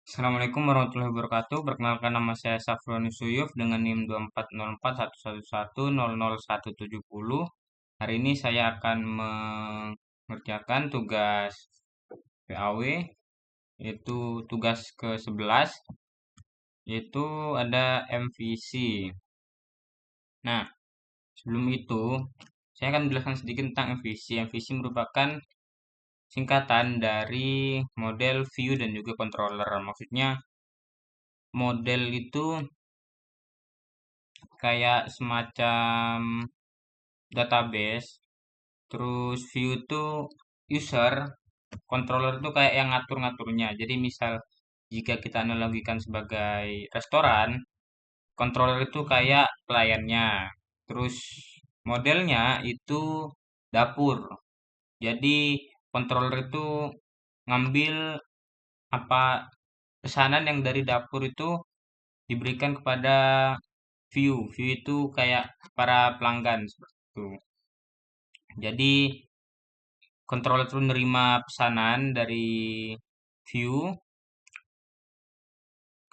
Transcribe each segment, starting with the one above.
Assalamualaikum warahmatullahi wabarakatuh. Perkenalkan nama saya Safron Suyuf dengan NIM 2404111000170. Hari ini saya akan mengerjakan tugas PAW, yaitu tugas ke-11, yaitu ada MVC. Nah, sebelum itu, saya akan menjelaskan sedikit tentang MVC. MVC merupakan singkatan dari model view dan juga controller. Maksudnya, model itu kayak semacam database, terus view itu user, controller itu kayak yang ngatur-ngaturnya. Jadi misal jika kita analogikan sebagai restoran, controller itu kayak pelayannya. Terus modelnya itu dapur. Jadi controller itu ngambil apa pesanan yang dari dapur itu diberikan kepada view. View itu kayak para pelanggan seperti itu. Jadi controller itu nerima pesanan dari view,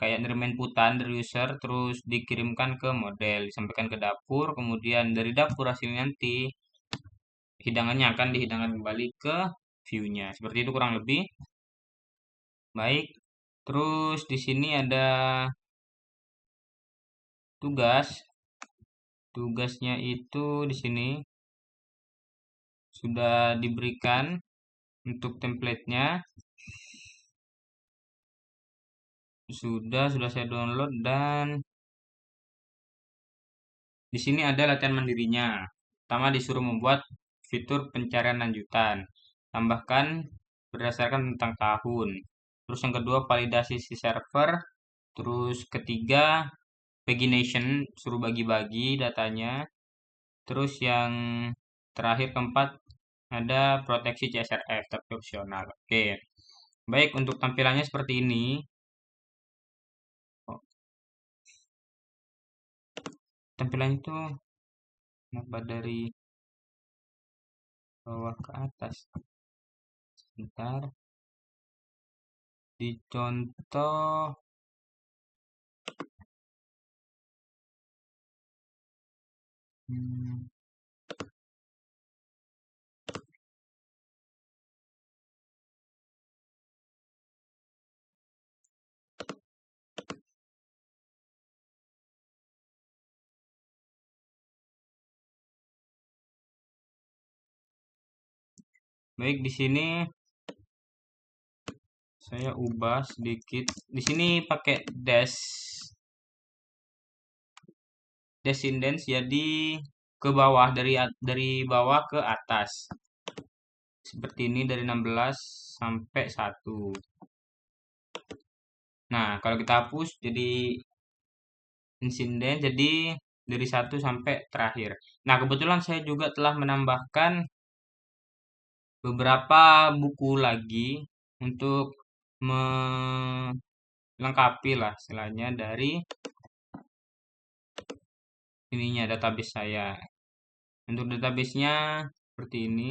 kayak nerima inputan dari user, terus dikirimkan ke model, disampaikan ke dapur, kemudian dari dapur hasilnya nanti hidangannya akan dihidangkan kembali ke view-nya. Seperti itu kurang lebih. Baik. Terus di sini ada tugas. Tugasnya itu di sini sudah diberikan untuk template-nya. Sudah saya download dan di sini ada latihan mandirinya. Pertama disuruh membuat fitur pencarian lanjutan. Tambahkan berdasarkan tentang tahun. Terus yang kedua validasi si server. Terus ketiga pagination, suruh bagi-bagi datanya. Terus yang terakhir keempat ada proteksi CSRF tapi opsional. Oke. Baik, untuk tampilannya seperti ini. Oh, tampilannya itu kenapa dari bawah ke atas? Sebentar. Dicontoh. Hmm, Baik, di sini saya ubah sedikit. Di sini pakai dash indents jadi ke bawah dari bawah ke atas. Seperti ini dari 16 sampai 1. Nah, kalau kita hapus jadi insiden jadi dari 1 sampai terakhir. Nah, kebetulan saya juga telah menambahkan beberapa buku lagi untuk melengkapi lah istilahnya dari ininya database saya. Untuk databasenya seperti ini.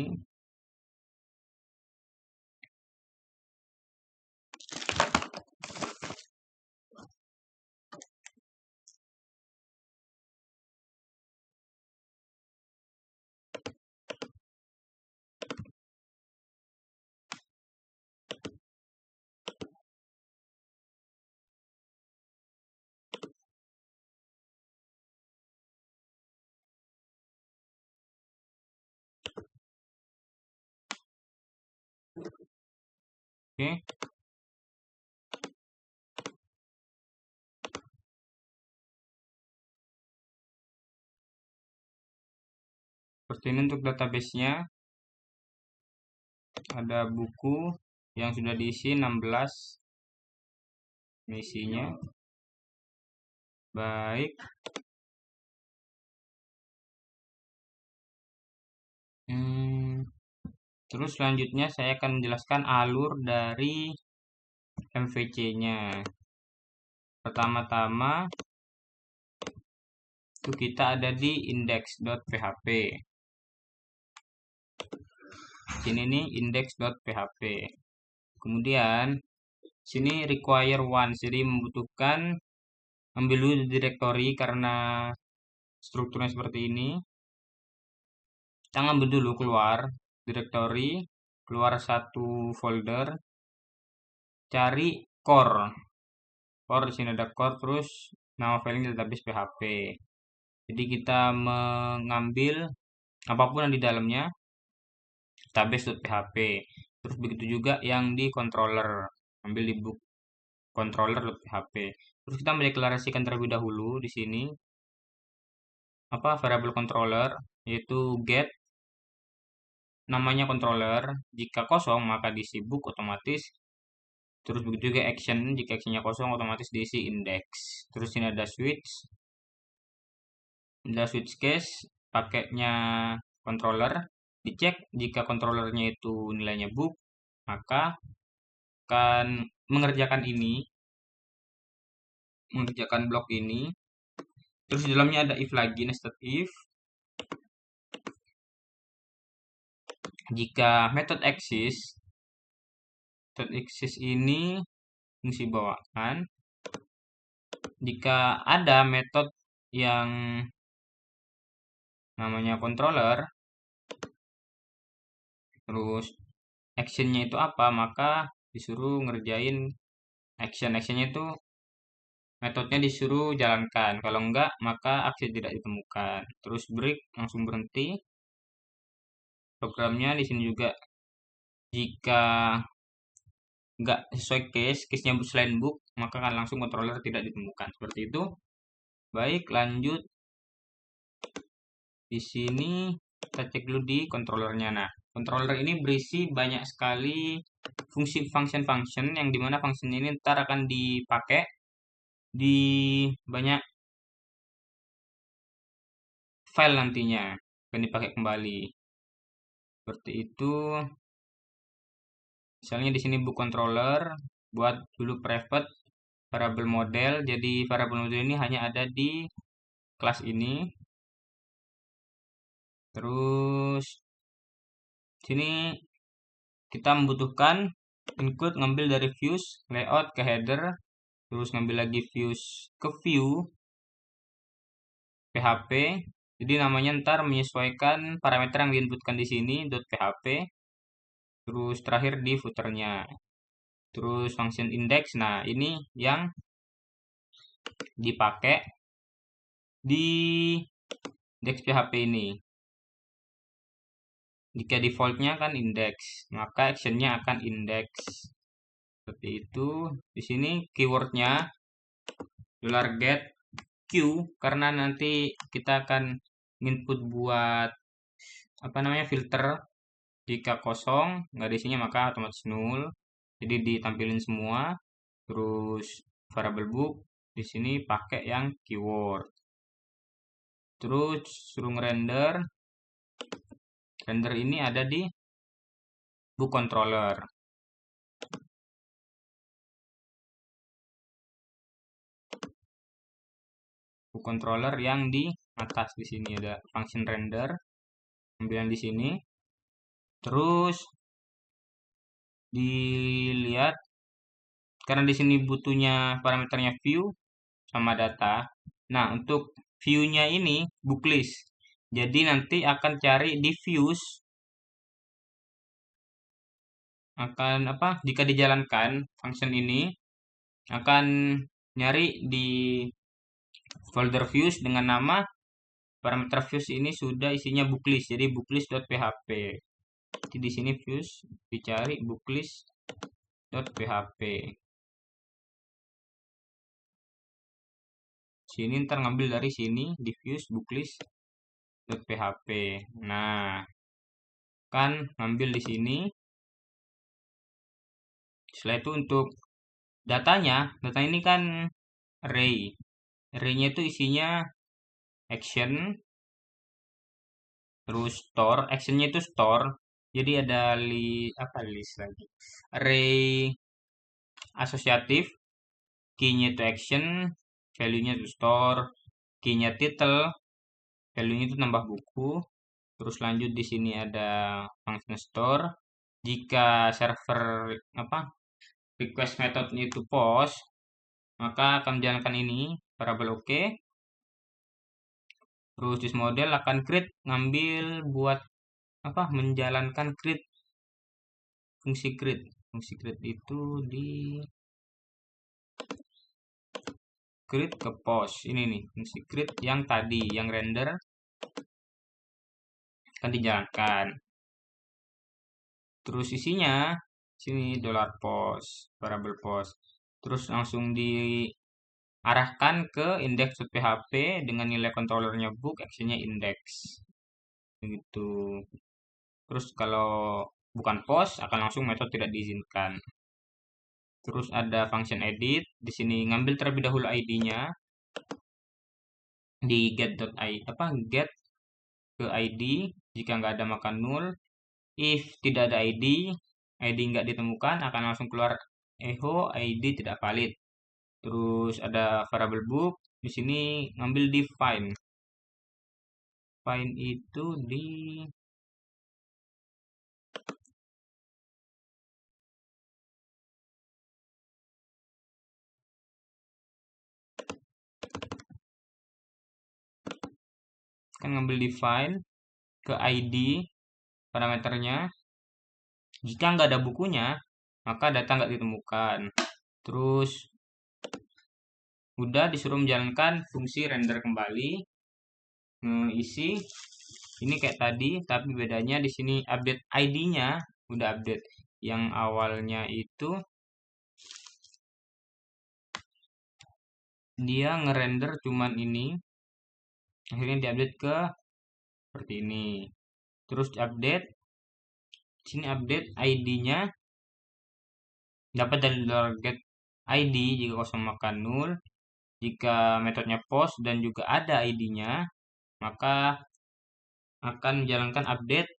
Oke. Seperti ini untuk databasenya. Ada buku yang sudah diisi 16 isinya. Baik. Terus selanjutnya saya akan menjelaskan alur dari MVC-nya. Pertama-tama itu kita ada di index.php. Sini nih index.php. Kemudian Sini require once, jadi membutuhkan ambil dulu directory karena strukturnya seperti ini. Kita ngambil dulu keluar directory, keluar satu folder, cari core. Core di sini ada core, terus nama filenya database PHP. Jadi kita mengambil apapun yang di dalamnya database.php. Terus begitu juga yang di controller, ambil di book controller.php. Terus kita mendeklarasikan terlebih dahulu di sini apa variable controller, yaitu get namanya controller. Jika kosong maka diisi book otomatis. Terus begitu juga action, jika actionnya kosong otomatis diisi index. Terus ini ada switch case pakainya controller. Dicek jika controllernya itu nilainya book, maka akan mengerjakan blok ini. Terus di dalamnya ada if lagi, nested if. Jika method exist ini fungsi bawaan. Jika ada metode yang namanya controller, terus actionnya itu apa, maka disuruh ngerjain actionnya itu metodenya disuruh jalankan. Kalau enggak, maka aksi tidak ditemukan. Terus break, langsung berhenti. Programnya di sini juga jika enggak sesuai case-nya selain book, maka akan langsung controller tidak ditemukan. Seperti itu. Baik, lanjut. Di sini kita cek dulu di controllernya. Nah, controller ini berisi banyak sekali fungsi function yang dimana function ini ntar akan dipakai di banyak file nantinya, akan dipakai kembali. Seperti itu. Misalnya di sini book controller, buat dulu private variable model. Jadi variable model ini hanya ada di kelas ini. Terus sini kita membutuhkan include, ngambil dari views layout ke header, terus ngambil lagi views ke view PHP. Jadi namanya ntar menyesuaikan parameter yang diinputkan di sini .php. Terus terakhir di footernya. Terus function index. Nah, ini yang dipakai di index PHP ini. Jika defaultnya kan index, maka actionnya akan index. Seperti itu. Di sini keywordnya $get q, karena nanti kita akan input buat apa namanya filter. Jika kosong nggak ada isinya maka otomatis null. Jadi ditampilin semua. Terus variable book di sini pakai yang keyword. Terus suruh render. Render ini ada di book controller. Book controller yang di atas di sini ada function render. Ambil di sini. Terus dilihat karena di sini butuhnya parameternya view sama data. Nah, untuk view-nya ini booklist. Jadi nanti akan cari di views, akan apa? Jika dijalankan function ini akan nyari di folder views dengan nama parameter views ini sudah isinya booklist. Jadi booklist.php. Jadi di sini views dicari booklist.php. Sini ntar ngambil dari sini diffuse booklist.php. Nah, kan ngambil di sini. Setelah itu untuk datanya, data ini kan array. Array-nya itu isinya action, terus store. Actionnya itu store. Jadi ada list lagi. Array asosiatif, key-nya itu action, value-nya itu store, key-nya title, value-nya itu nambah buku. Terus lanjut di sini ada function store. Jika server apa request metodenya itu post, maka akan menjalankan ini variabel oke. Terus this model akan create, ngambil buat apa, menjalankan create, fungsi create. Fungsi create itu di create ke post. Ini nih, fungsi create yang tadi, yang render akan dijalankan. Terus isinya sini $post, variable post. Terus langsung diarahkan ke index.php dengan nilai controllernya book, actionnya index. Begitu. Terus kalau bukan post akan langsung metode tidak diizinkan. Terus ada function edit. Di sini ngambil terlebih dahulu ID-nya di get ke ID. Jika nggak ada maka null. If tidak ada ID nggak ditemukan, akan langsung keluar echo ID tidak valid. Terus ada variable book. Di sini ngambil di find. Find itu di kan ngambil di find ke ID parameternya. Jika nggak ada bukunya, maka data nggak ditemukan. Terus udah disuruh menjalankan fungsi render kembali, isi ini kayak tadi, tapi bedanya di sini update ID-nya udah update. Yang awalnya itu dia ngerender cuman ini, akhirnya diupdate ke seperti ini. Terus update, sini update ID-nya dapat dari get ID jika kosong maka null. Jika metodenya post dan juga ada ID-nya, maka akan menjalankan update,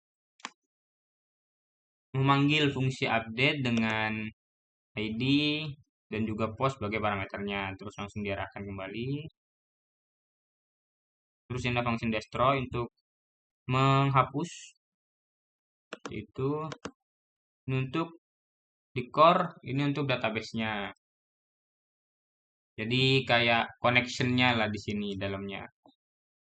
memanggil fungsi update dengan ID dan juga post sebagai parameternya. Terus langsung diarahkan kembali. Terus ini ada function destroy untuk menghapus. Itu ini untuk di core, ini untuk database-nya. Jadi kayak connection-nya lah di sini dalamnya.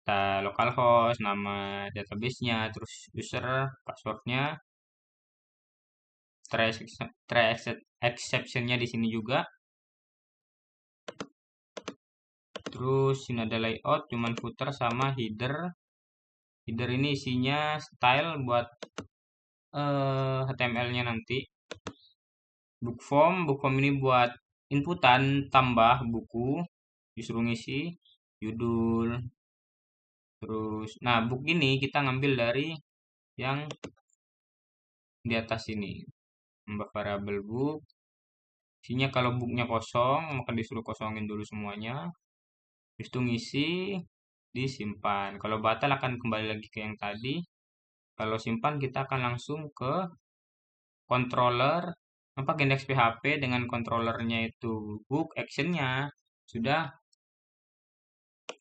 Kita localhost, nama database-nya, terus user, password-nya, try exception-nya di sini juga. Terus ini ada layout, cuman footer sama header. Header ini isinya style buat HTML-nya nanti. Book form ini buat inputan tambah buku, disuruh ngisi judul. Terus, nah book ini kita ngambil dari yang di atas ini. Tambah variable book. Isinya kalau booknya kosong, maka disuruh kosongin dulu semuanya. Habis itu ngisi, disimpan. Kalau batal akan kembali lagi ke yang tadi. Kalau simpan kita akan langsung ke controller, ke index PHP dengan controllernya itu book, actionnya sudah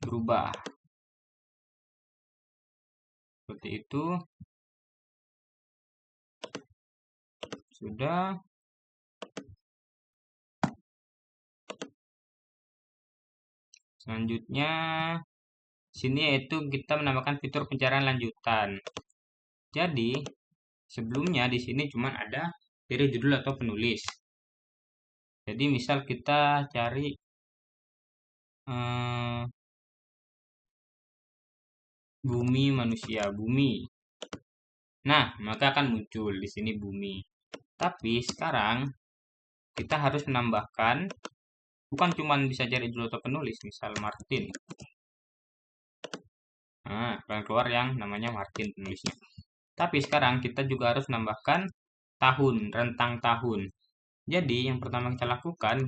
berubah. Seperti itu. Sudah. Selanjutnya sini yaitu kita menambahkan fitur pencarian lanjutan. Jadi sebelumnya di sini cuma ada dari judul atau penulis. Jadi misal kita cari bumi manusia, bumi. Nah, maka akan muncul di sini bumi. Tapi sekarang kita harus menambahkan, bukan cuma bisa cari judul atau penulis, misal Martin. Nah, akan keluar yang namanya Martin penulisnya. Tapi sekarang kita juga harus menambahkan tahun, rentang tahun. Jadi yang pertama kita lakukan,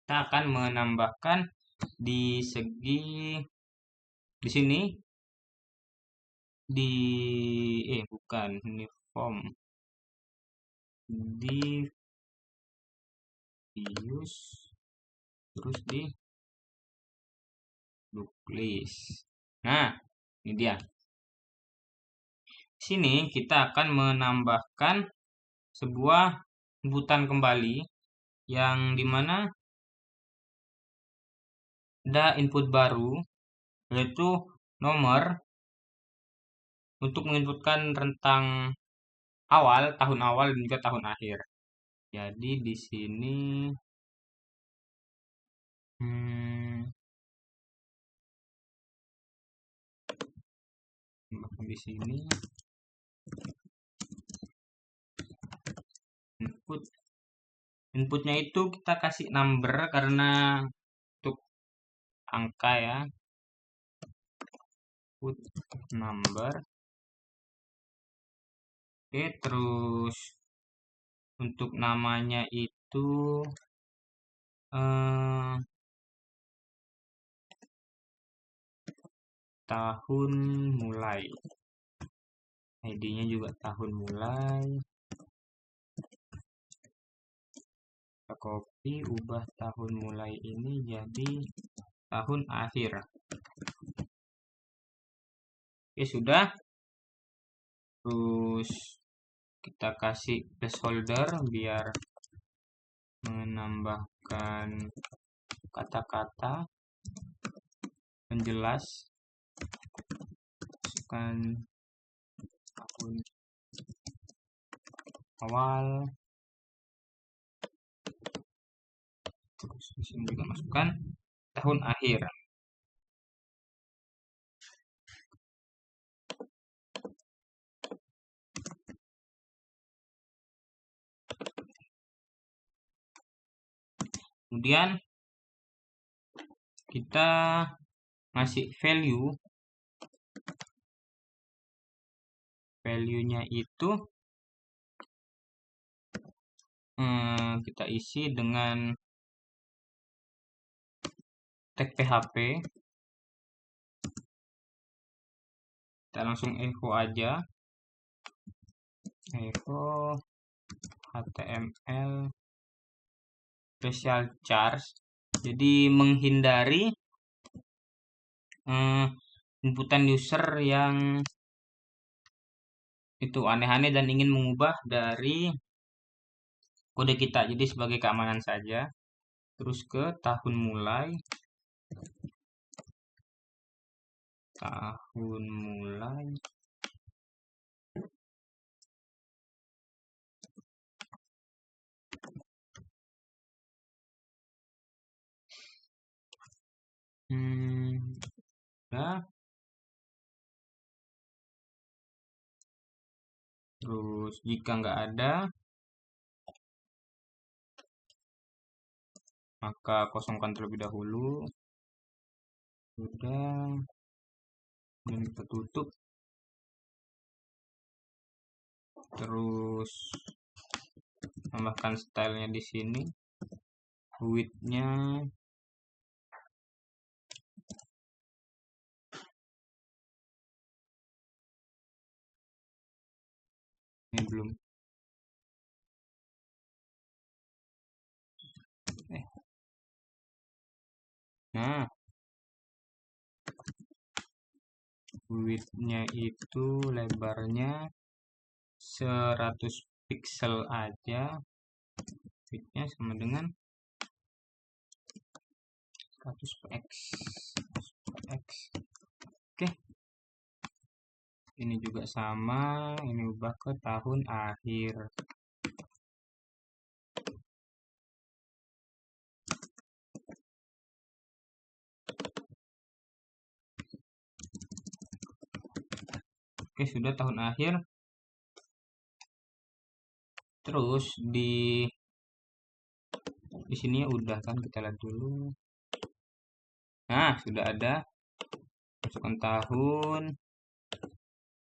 kita akan menambahkan di segi di sini bukan ini form di use terus di book list. Nah, ini dia. Sini kita akan menambahkan sebuah inputan kembali yang dimana ada input baru yaitu nomor untuk menginputkan rentang awal, tahun awal dan juga tahun akhir. Jadi di sini hmm, di sini inputnya itu kita kasih number karena untuk angka ya, input number. Oke, terus untuk namanya itu eh, tahun mulai, ID-nya juga tahun mulai. Kita copy, ubah tahun mulai ini jadi tahun akhir. Oke, sudah. Terus kita kasih placeholder biar menambahkan kata-kata penjelas. Masukkan tahun awal. Terus di sini juga masukkan tahun akhir. Kemudian kita ngasih value-nya itu kita isi dengan tag PHP. Kita langsung echo aja, echo HTML special charge. Jadi menghindari inputan user yang itu aneh-aneh dan ingin mengubah dari kode kita. Jadi sebagai keamanan saja. Terus ke tahun mulai. Tahun mulai. Ya. Terus jika nggak ada, maka kosongkan terlebih dahulu. Sudah. Ini kita tutup. Terus tambahkan stylenya di sini. Width-nya ini belum. Nah, width-nya itu lebarnya 100 pixel aja. Width-nya sama dengan 100px. Oke. Ini juga sama, ini ubah ke tahun akhir. Oke, sudah tahun akhir. Terus di sini ya udah kan, kita lihat dulu. Nah, sudah ada. Masukkan tahun.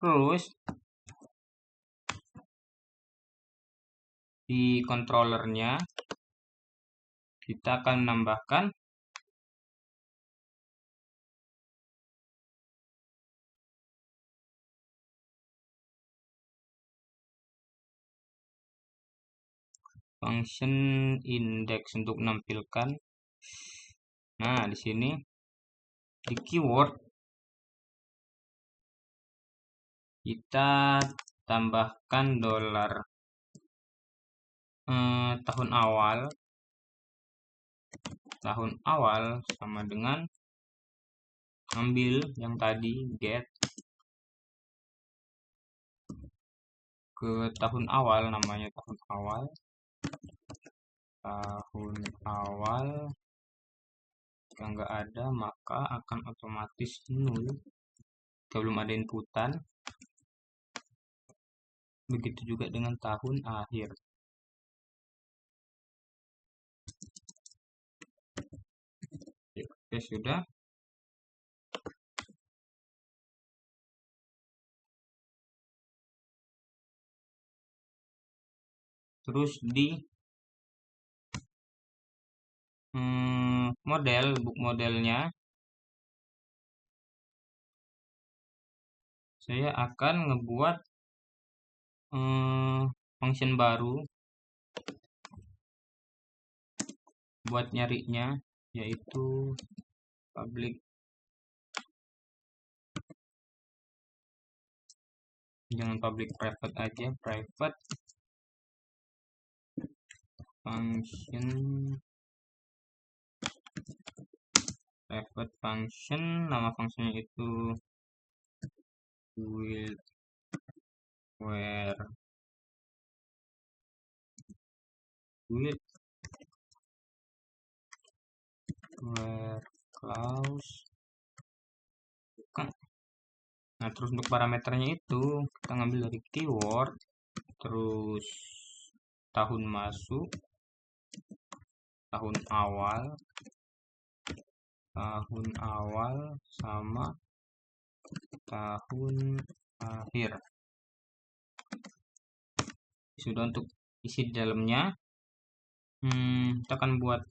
Terus di controllernya kita akan menambahkan function index untuk menampilkan. Nah, di sini di keyword kita tambahkan $. tahun awal sama dengan ambil yang tadi get ke tahun awal, namanya tahun awal jika nggak ada maka akan otomatis nol jika belum ada inputan. Begitu juga dengan tahun akhir. Oke, sudah. Terus di book modelnya saya akan ngebuat function baru buat nyarinya, yaitu public, jangan public, private aja, private function, nama fungsinya itu with where clause. Nah, terus untuk parameternya itu kita ngambil dari keyword, terus tahun masuk, tahun awal sama tahun akhir. Sudah untuk isi di dalamnya, kita akan buat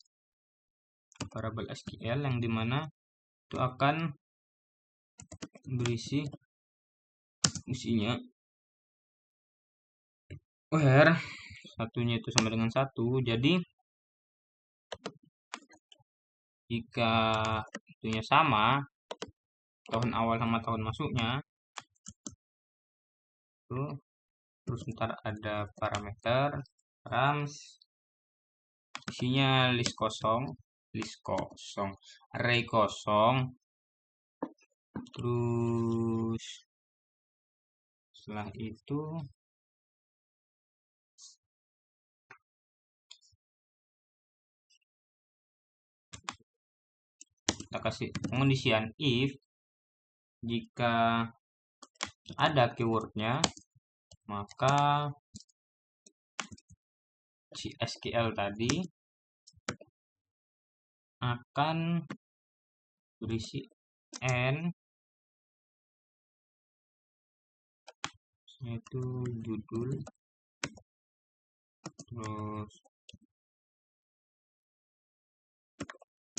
variabel SQL yang dimana itu akan berisi isinya where satunya itu sama dengan 1. Jadi jika itunya sama, tahun awal sama tahun masuknya itu, terus ntar ada parameter rams, isinya list kosong, array kosong. Terus setelah itu kita kasih pengondisian if jika ada keywordnya maka si SQL tadi akan berisi n, yaitu judul, terus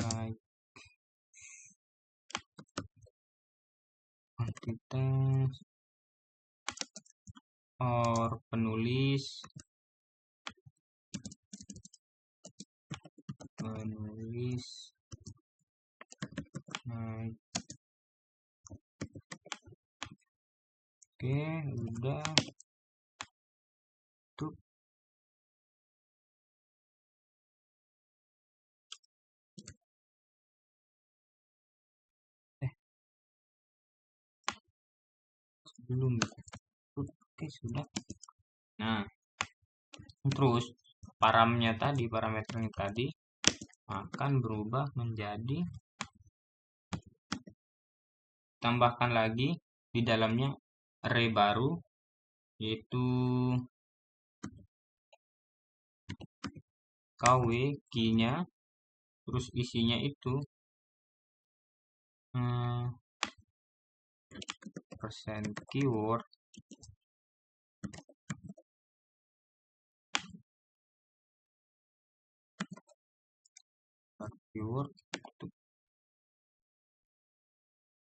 like, kuantitas, or penulis, like. Oke, udah. Tuh. Belum. Oke, sudah. Nah, terus parameternya tadi akan berubah menjadi, tambahkan lagi di dalamnya array baru, yaitu kw key-nya, terus isinya itu persen keyword,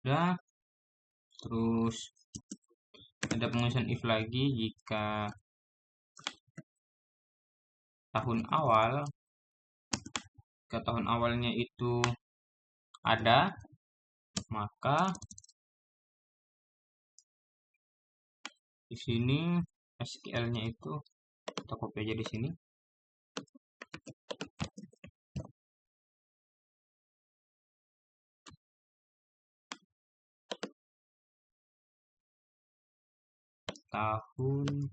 udah. Terus ada pengisian if lagi jika tahun awalnya itu ada, maka di sini SQL-nya itu kita copy aja di sini, tahun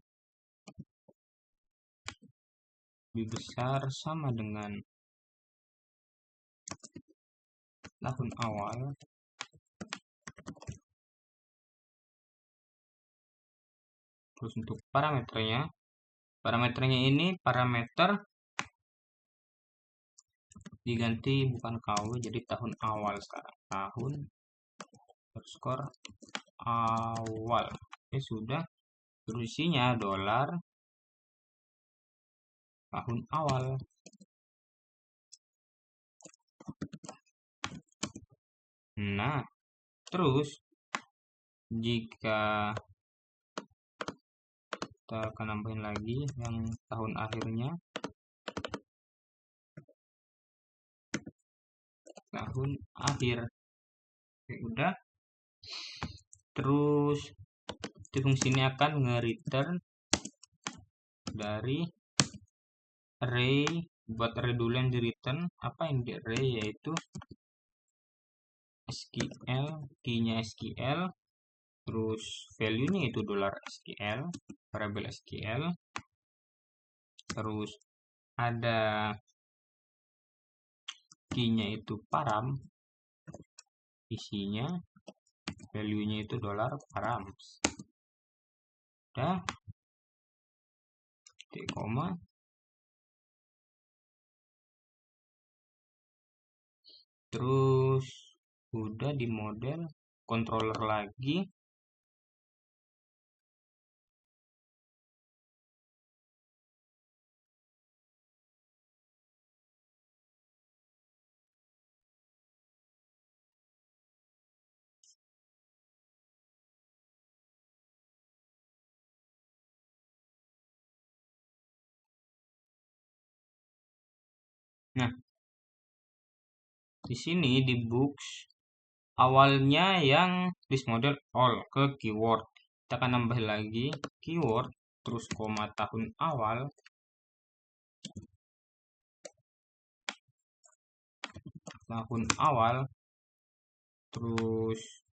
lebih besar sama dengan tahun awal. Terus untuk parameternya ini parameter diganti bukan KW jadi tahun awal sekarang. Tahun underscore awal. Oke, sudah. Terus isinya dolar tahun awal. Nah, terus jika kita akan nambahin lagi yang tahun akhirnya, tahun akhir. Oke, udah. Terus fungsi ini akan nge-return dari array. Buat array dulu yang di return, apa yang di array, yaitu SQL, key-nya SQL, terus value-nya itu dolar $SQL, variabel SQL, terus ada key-nya itu param, isinya value-nya itu dolar params. Udah, titik koma. Terus udah di model controller lagi. Nah, di sini di books awalnya yang list model all ke keyword. Kita akan nambah lagi keyword terus koma tahun awal. Tahun awal terus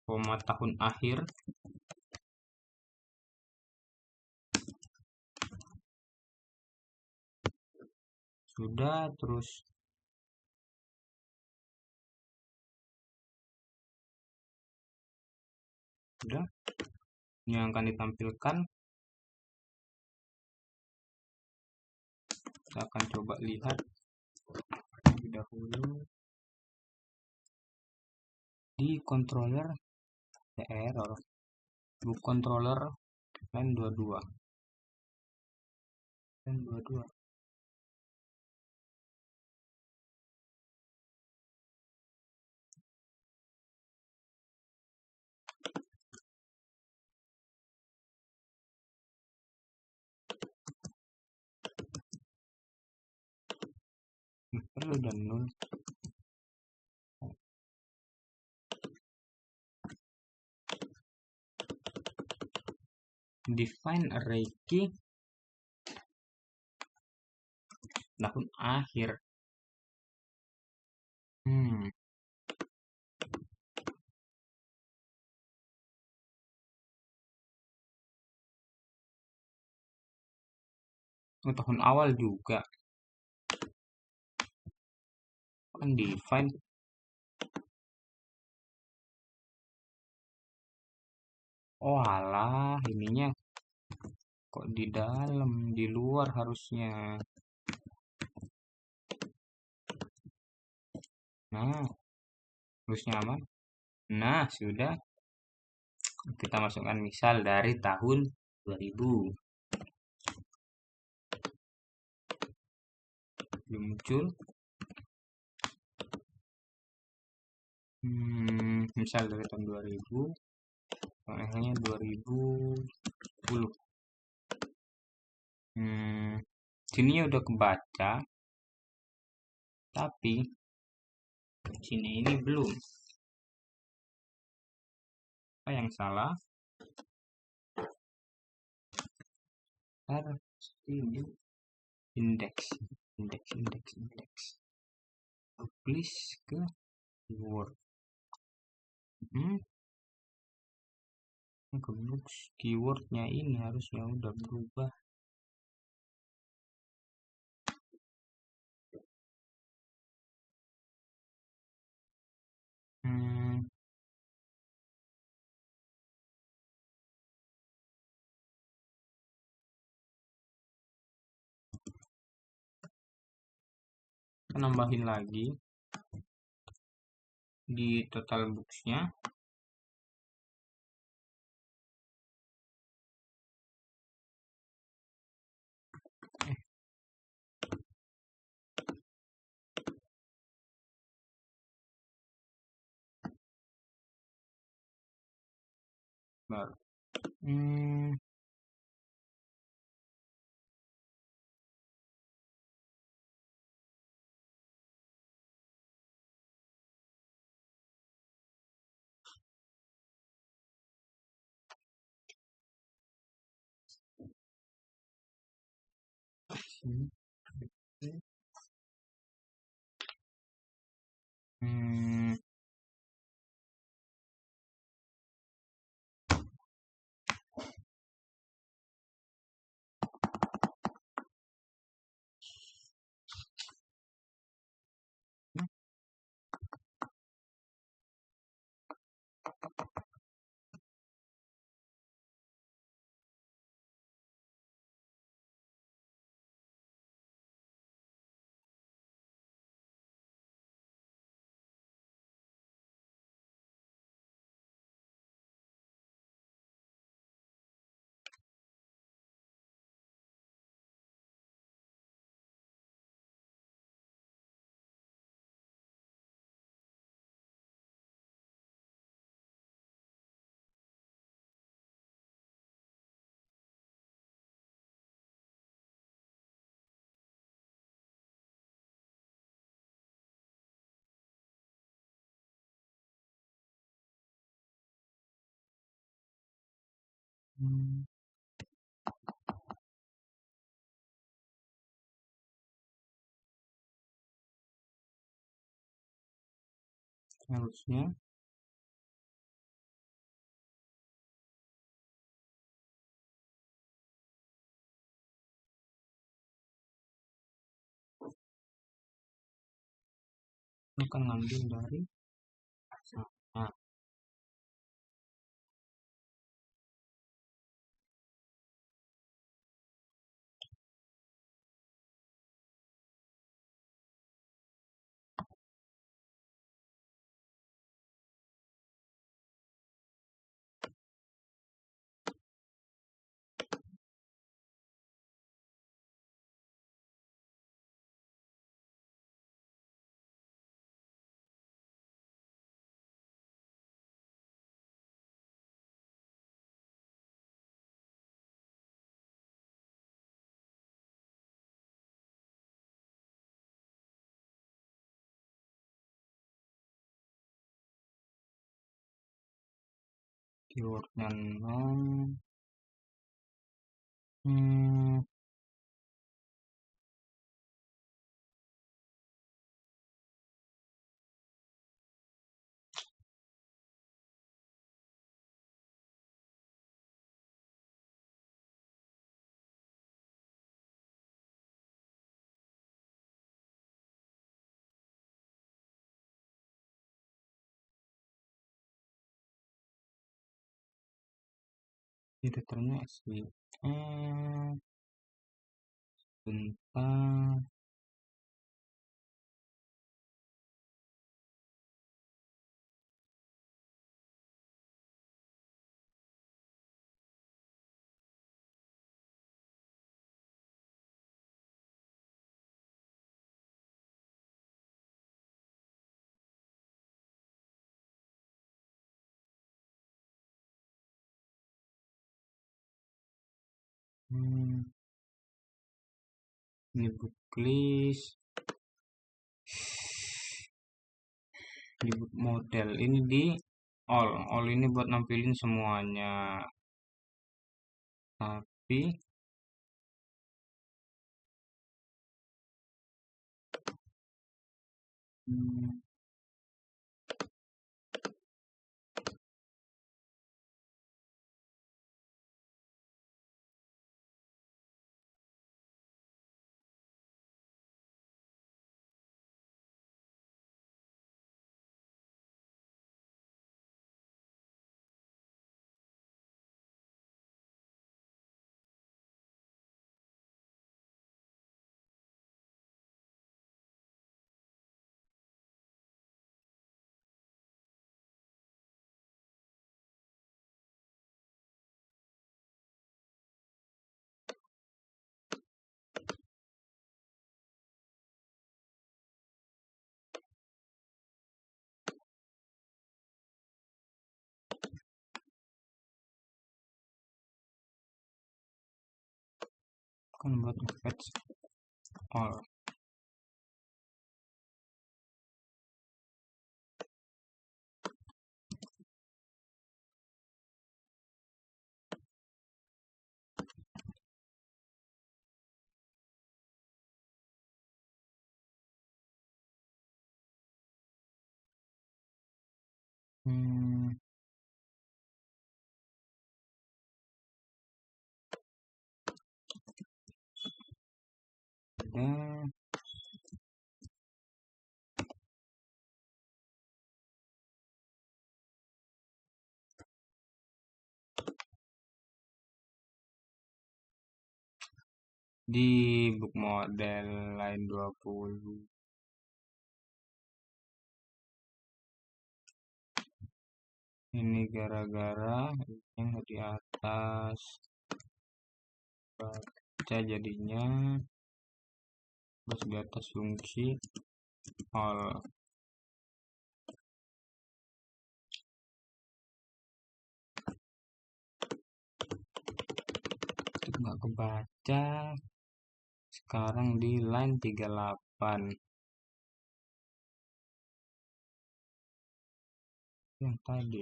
koma tahun akhir. Sudah, terus sudah. Ini yang akan ditampilkan. Kita akan coba lihat terlebih dahulu di controller. Error book controller line 22 line 22. Perlu dan nol. Define array key tahun akhir. Tahun awal juga kan define. Oh alah, ininya kok di dalam, di luar harusnya. Nah, harusnya aman. Nah, sudah. Kita masukkan misal dari tahun 2000. Belum muncul. Misal dari tahun 2000. Akhirnya 2010. Sininya udah kebaca. Tapi sini ini belum. Apa yang salah? Ini indeks. Publish ke Word. ke books keywordnya ini harusnya udah berubah. Hmm, kita nambahin lagi di total booksnya. Baru hmm, hmm, hmm, harusnya akan ngambil dari sana. Keywordnya nol. Hmm, filternya sih. Bentar. Hmm, ini book list, di book model ini di all ini buat nampilin semuanya. Tapi hmm, kan buat fetch all. Hmm, ada di book model line 20. Ini gara-gara yang di atas baca jadinya, terus di atas fungsi all. Itu nggak kebaca. Sekarang di line 38 yang tadi.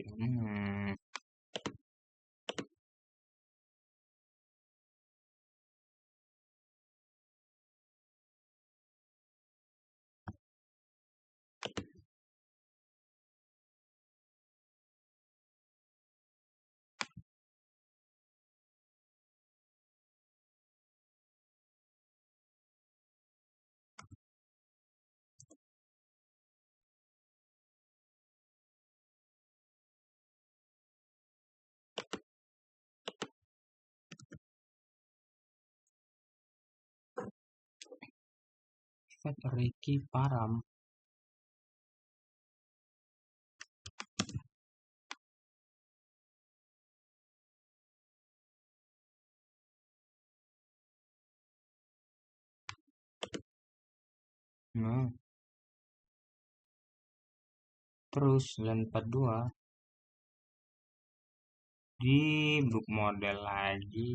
Ricky Param. Nah, terus line 42 di book model lagi.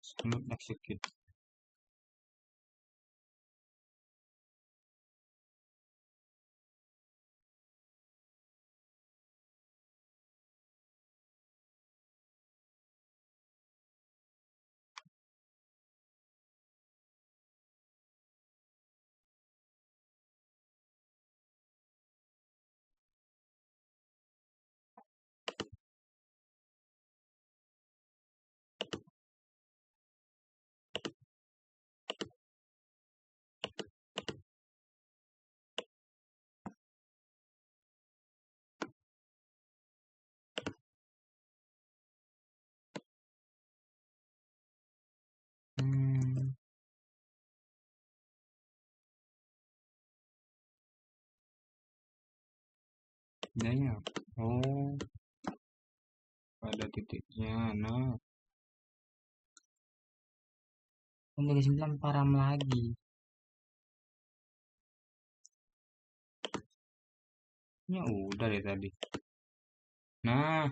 Smooth execute. Bedanya, oh, pada titiknya. Nah, 9 param lagi. Ya udah deh tadi. Nah,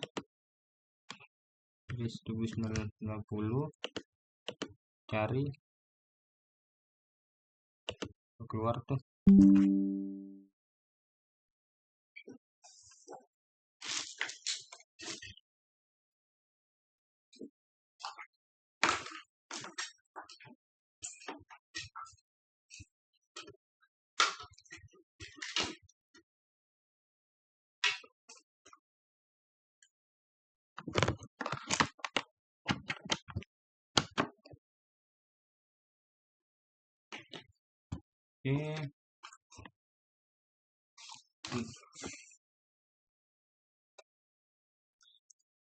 di 1990 cari keluar tuh. Oke.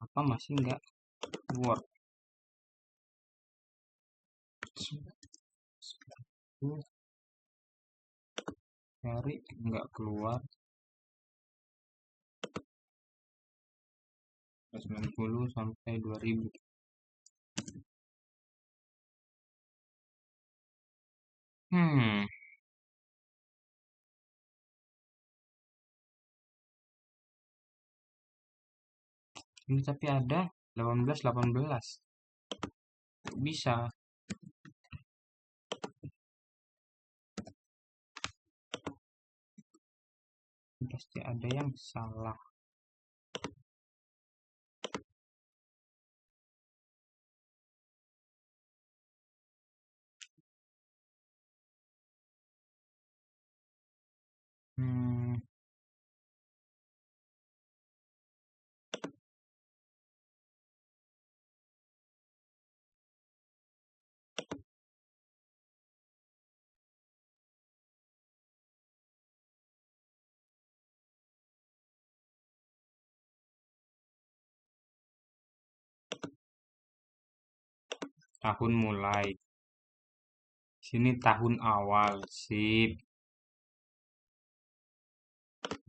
Apa masih nggak work? Cari nggak keluar. 90 sampai 2000. Ini tapi ada 18. Bisa. Pasti ada yang salah. Hmm, tahun mulai. Sini tahun awal. Sip.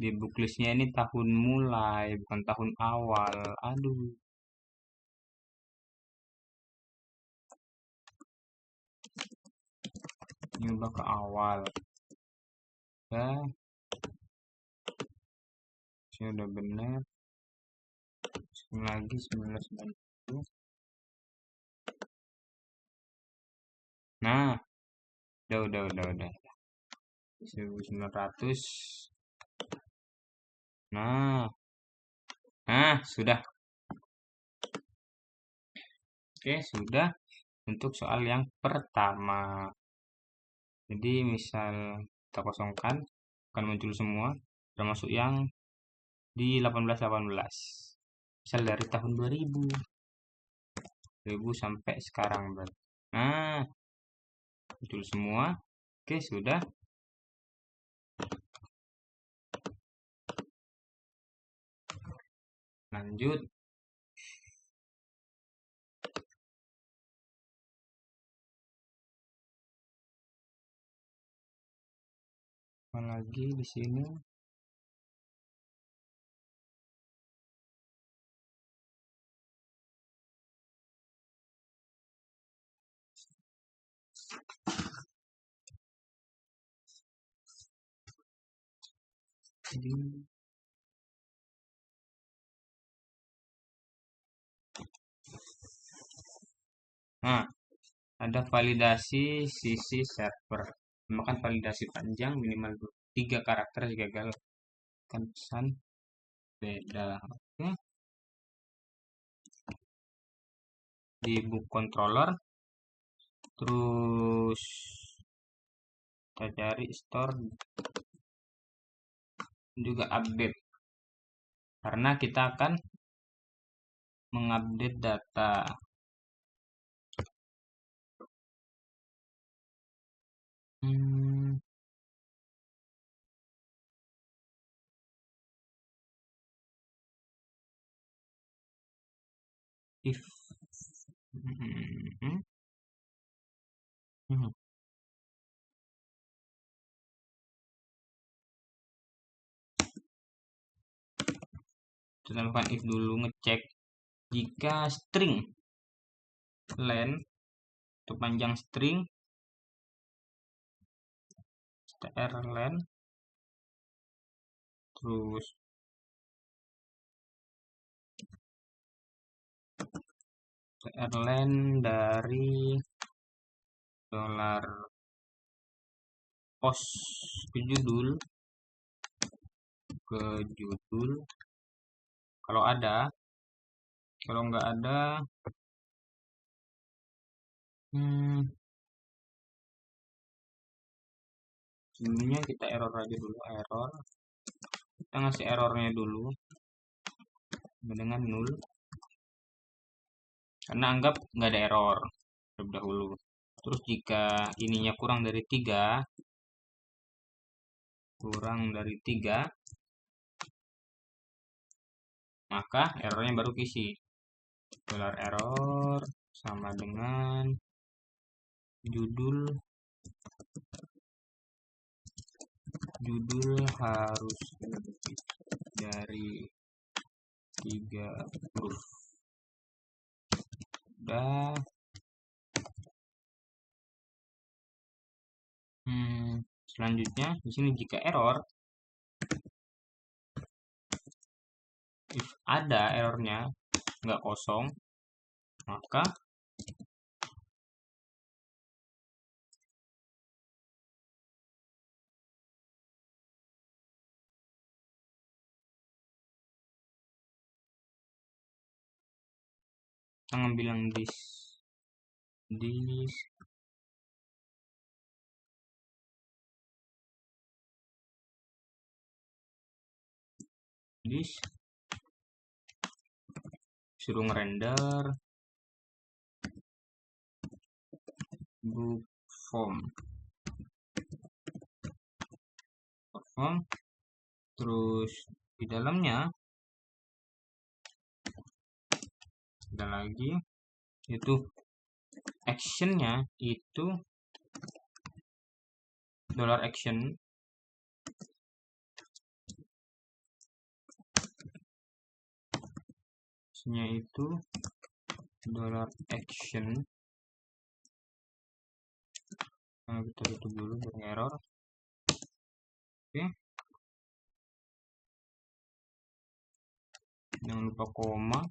Di booklistnya ini tahun mulai, bukan tahun awal. Aduh. Nyoba ke awal. Ya, sini udah bener. Sini lagi 1990. Nah, udah. 1900. Nah, sudah. Oke, sudah untuk soal yang pertama. Jadi, misal kita kosongkan, akan muncul semua, termasuk yang di 1818. Misal dari tahun 2000, sampai sekarang berarti. Nah, muncul semua. Oke, sudah. Lanjut. Apalagi di sini. Jadi, nah, ada validasi sisi server. Memakan validasi panjang minimal 3 karakter jika gagal kan pesan beda. Oke. Di book controller, terus kita cari store juga update karena kita akan mengupdate data. Hmm, if hmm, hmm. Kita lakukan if dulu, ngecek jika string len atau panjang string str len terus str len dari dolar post ke judul kalau ada, kalau nggak ada hmm, sebelumnya kita error aja dulu, error kita ngasih errornya dulu dengan null karena anggap nggak ada error terlebih dahulu. Terus jika ininya kurang dari 3, maka errornya baru isi. Dolar error sama dengan judul harus lebih dari 3 huruf. Udah. Selanjutnya di sini jika error, if ada errornya nggak kosong, maka kita ngambil yang this suruh ngerender book form terus di dalamnya ada lagi itu actionnya itu $action nya itu $action. Nah, kita tutup dulu biar error. Oke, jangan lupa koma.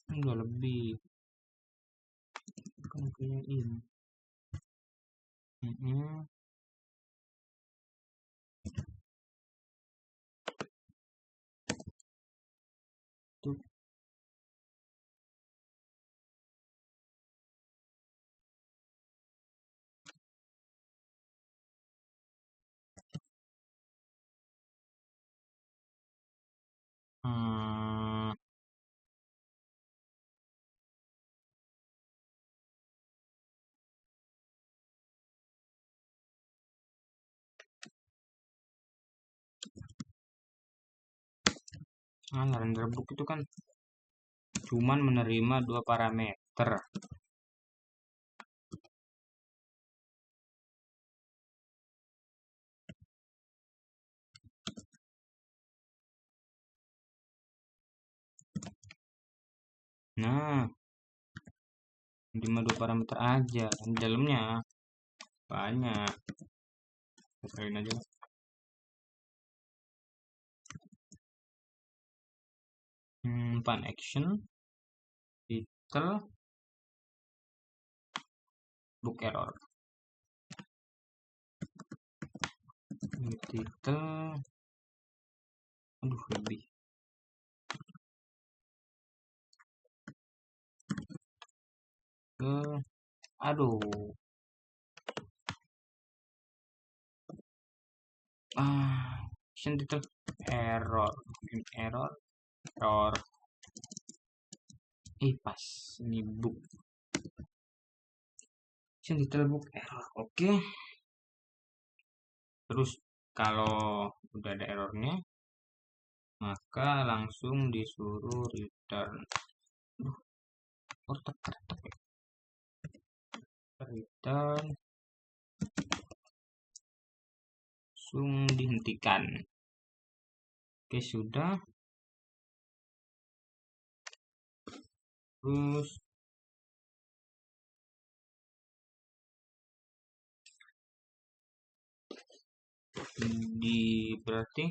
Ini udah lebih kan kayak ini. Tuh. Render book itu kan cuman menerima 2 parameter. Nah, menerima 2 parameter aja. Di dalamnya banyak. Kalian aja. Fun action, title, book error. Ini title, aduh lebih. Aduh. Action title error. Pas ini book. Action title book error. Oke. Terus kalau udah ada errornya, maka langsung disuruh return. Return langsung dihentikan. Oke, sudah. Terus berarti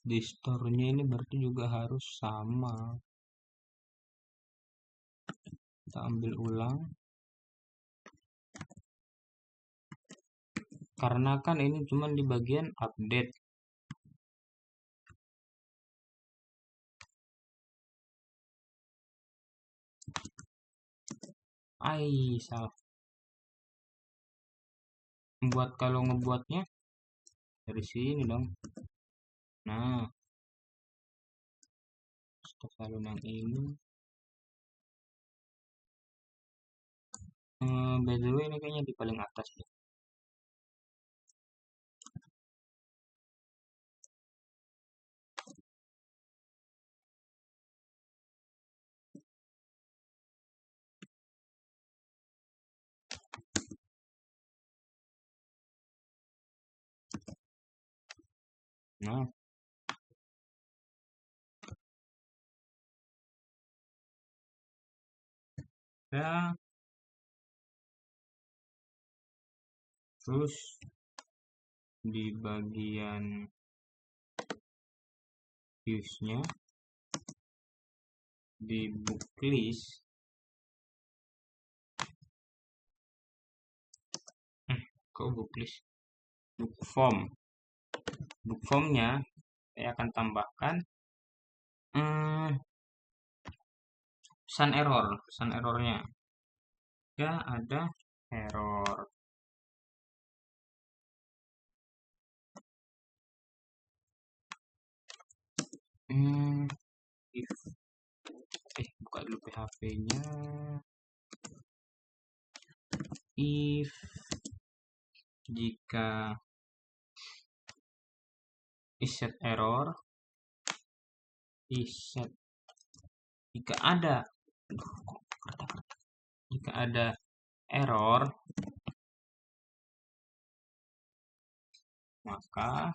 di store-nya ini berarti juga harus sama. Kita ambil ulang. Karena kan ini cuma di bagian update. Salah. Kalau ngebuatnya dari sini dong. Nah, salin yang ini. By the way, ini kayaknya di paling atas ya. Nah, ya, terus di bagian viewsnya di book list kok book list book formnya saya akan tambahkan sun errornya ya ada error if buka dulu PHP-nya. If jika set error set jika ada error maka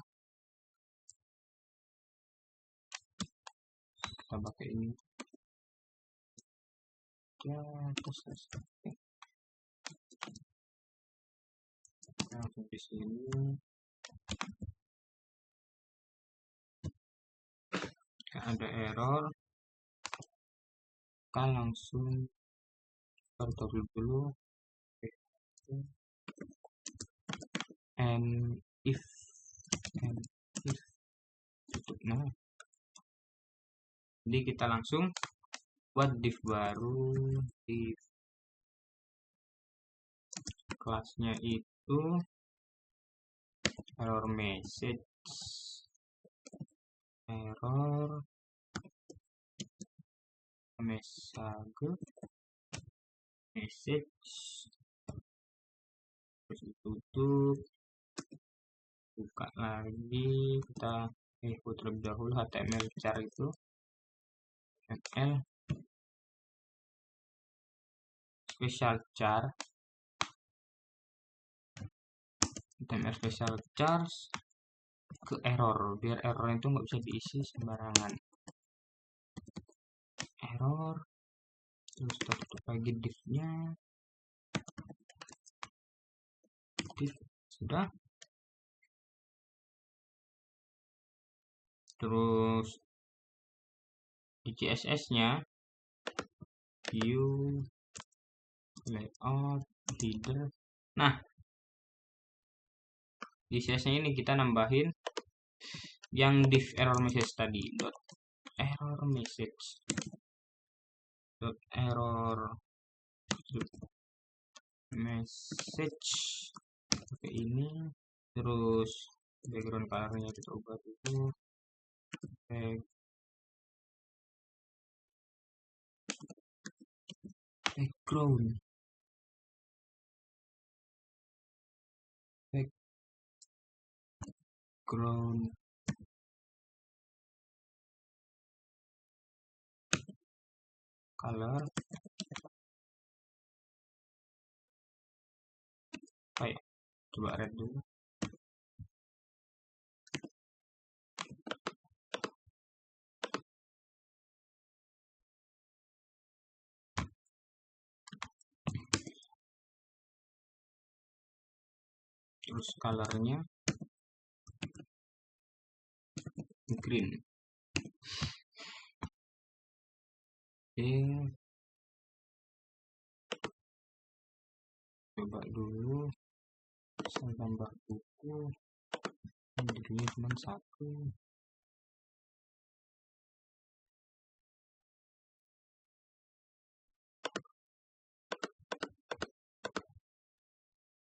kita pakai ini ya terus langsung di sini jika ada error kita langsung filter dulu and if tutup. Nah, jadi kita langsung buat div baru. Div kelasnya itu error message message terus ditutup, buka lagi, kita input terlebih dahulu HTML char itu HTML special char ke error biar error itu nggak bisa diisi sembarangan. Error terus kita tutup lagi div-nya. Div sudah. Terus di CSS-nya view layout header. Nah, di CSS-nya ini kita nambahin yang div error message tadi error message oke ini. Terus background colornya kita ubah dulu background color kayak coba red dulu. Terus colornya green. Coba dulu saya tambah buku jadinya cuma 1.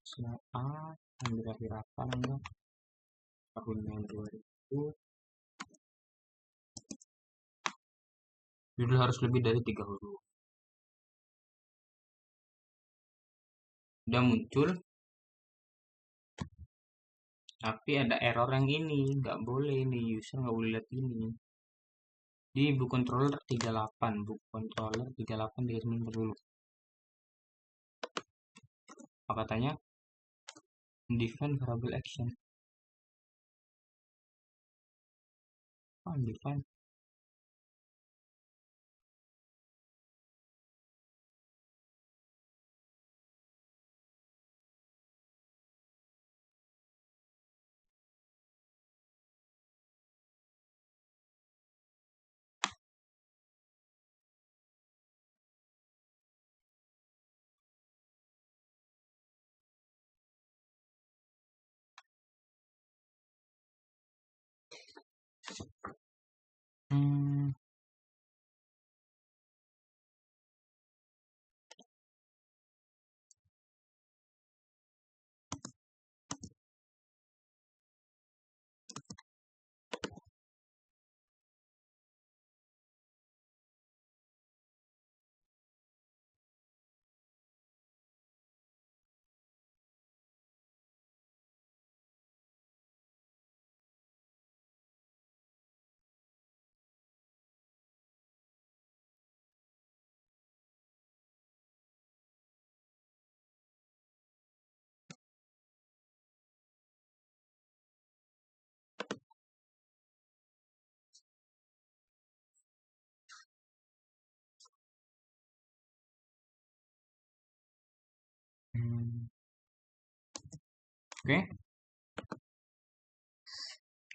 Siapa yang kira-kira enggak tahunnya 2000 judul harus lebih dari 3 huruf. Udah muncul tapi ada error yang ini nggak boleh nih, user nggak boleh lihat ini di book controller 38 3940 apa katanya define variable action Undefined. Hmm, hmm. Oke,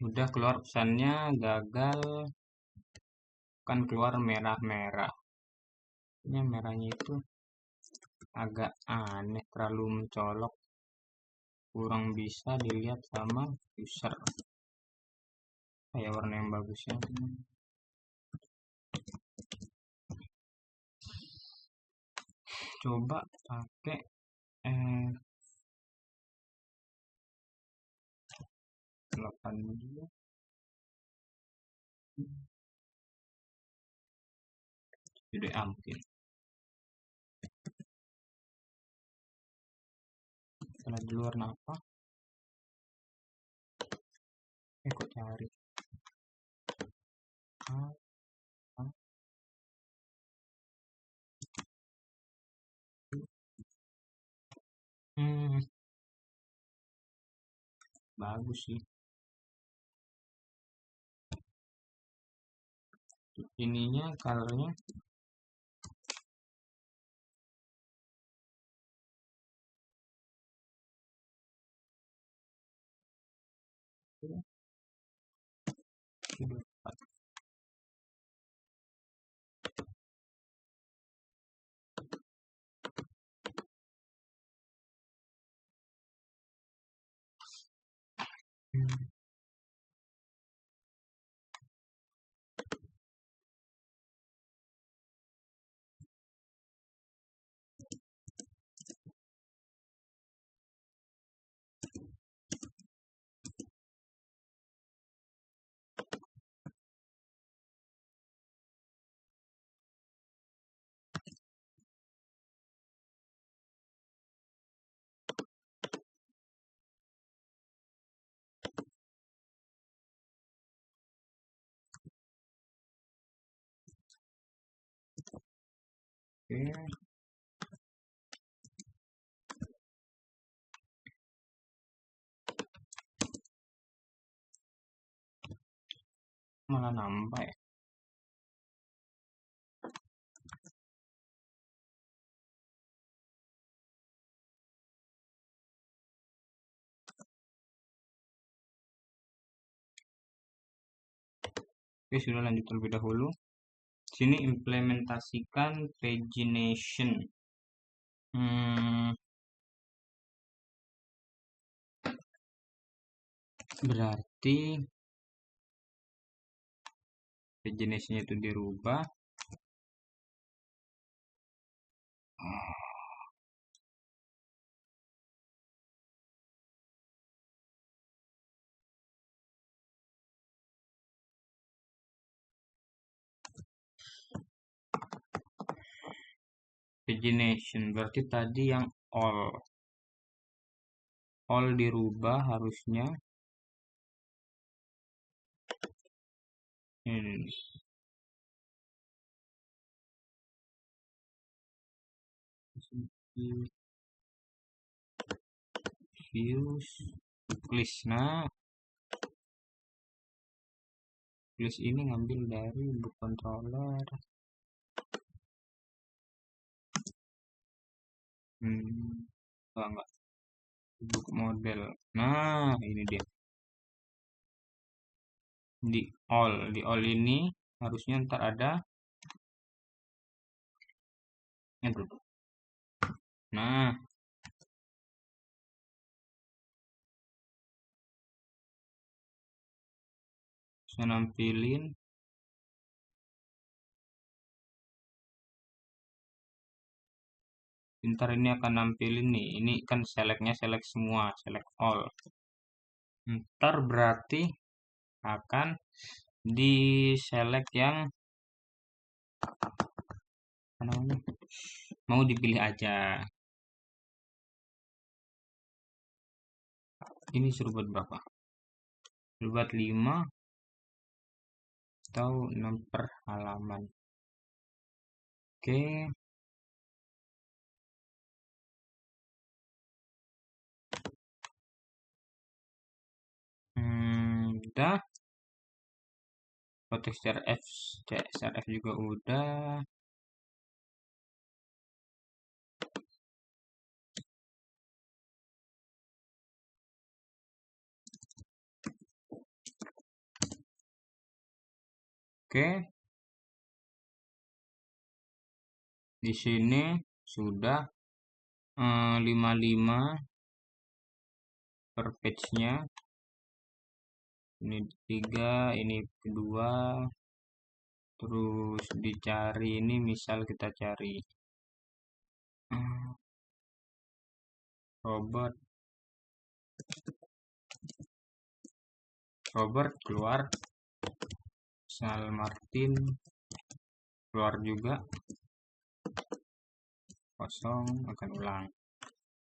udah keluar pesannya gagal, kan keluar merah-merah. Ini merahnya itu agak aneh, terlalu mencolok, kurang bisa dilihat sama user. Kayak warna yang bagusnya. Coba pakai eh 82 jadi mungkin. Karena di luar apa? Kok cari. Ah, ah, hmm, bagus sih. Ininya colornya hmm, oke, malah nambah ya. Oke, sudah lanjut terlebih dahulu. Sini implementasikan pagination. Hmm, berarti pagination itu dirubah. Pagination berarti tadi yang all dirubah harusnya ini views list. Nah, List ini ngambil dari book controller. Enggak. Book model. Nah, ini dia. Di all ini harusnya ntar ada. Aduh. Nah, saya nampilin. Ntar ini akan nampilin nih. Ini kan selectnya select semua, select all. Ntar berarti akan di select yang apa namanya? Mau dipilih aja. Ini suruh buat berapa? Suruh buat 5 atau 6 per halaman. Oke. Udah. Konteks CSRF, CSRF juga udah. Oke. Di sini sudah 55 per page-nya. Ini 3, ini kedua. Terus dicari ini misal kita cari Robert keluar, Sal Martin keluar juga, kosong, akan ulang.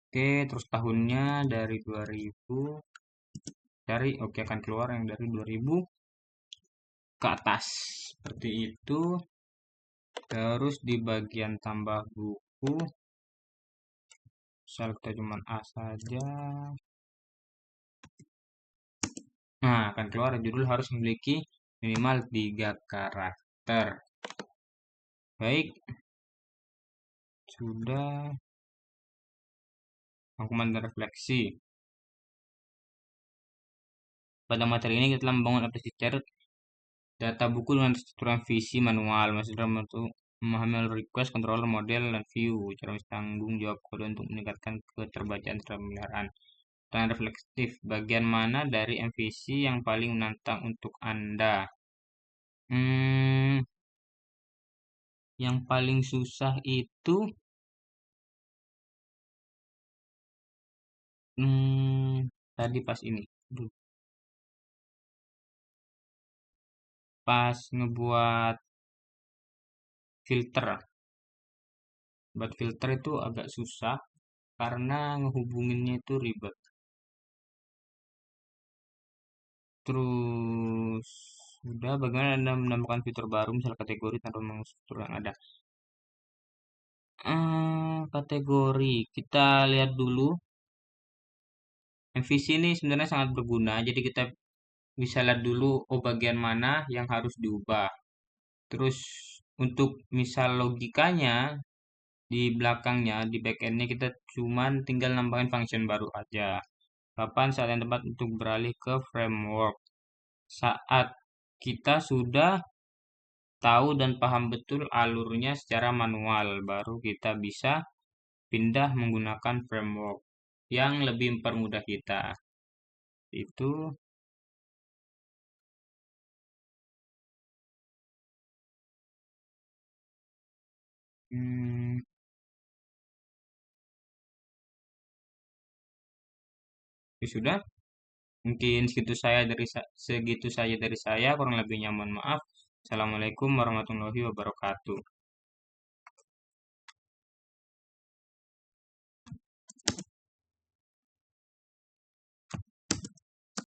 Oke, terus tahunnya dari 2000, cari, oke, akan keluar yang dari 2000 ke atas, seperti itu. Terus di bagian tambah buku, misal kita cuma A saja. Nah, akan keluar judul harus memiliki minimal 3 karakter. Baik, sudah. Rangkuman dan refleksi. Pada materi ini kita telah membangun aplikasi Chart data buku dengan struktur visi manual, masih dalam bentuk memahami alur request, controller, model, dan view. Cara tanggung jawab kode untuk meningkatkan keterbacaan terhadap pemeliharaan. Pertanyaan reflektif, bagian mana dari MVC yang paling menantang untuk Anda? Yang paling susah itu tadi pas ini. Pas ngebuat filter. Buat filter itu agak susah karena ngehubunginnya itu ribet. Terus udah bagaimana Anda menambahkan fitur baru misal kategori tanpa mengubah struktur yang ada. Kategori kita lihat dulu. MVC ini sebenarnya sangat berguna. Jadi kita bisa lihat dulu bagian mana yang harus diubah. Terus untuk misal logikanya di belakangnya di backendnya kita cuman tinggal nambahin function baru aja. Kapan saat yang tepat untuk beralih ke framework? Saat kita sudah tahu dan paham betul alurnya secara manual, baru kita bisa pindah menggunakan framework yang lebih mempermudah kita. Itu ya sudah. Mungkin segitu saja dari saya. Kurang lebihnya mohon maaf. Assalamualaikum warahmatullahi wabarakatuh.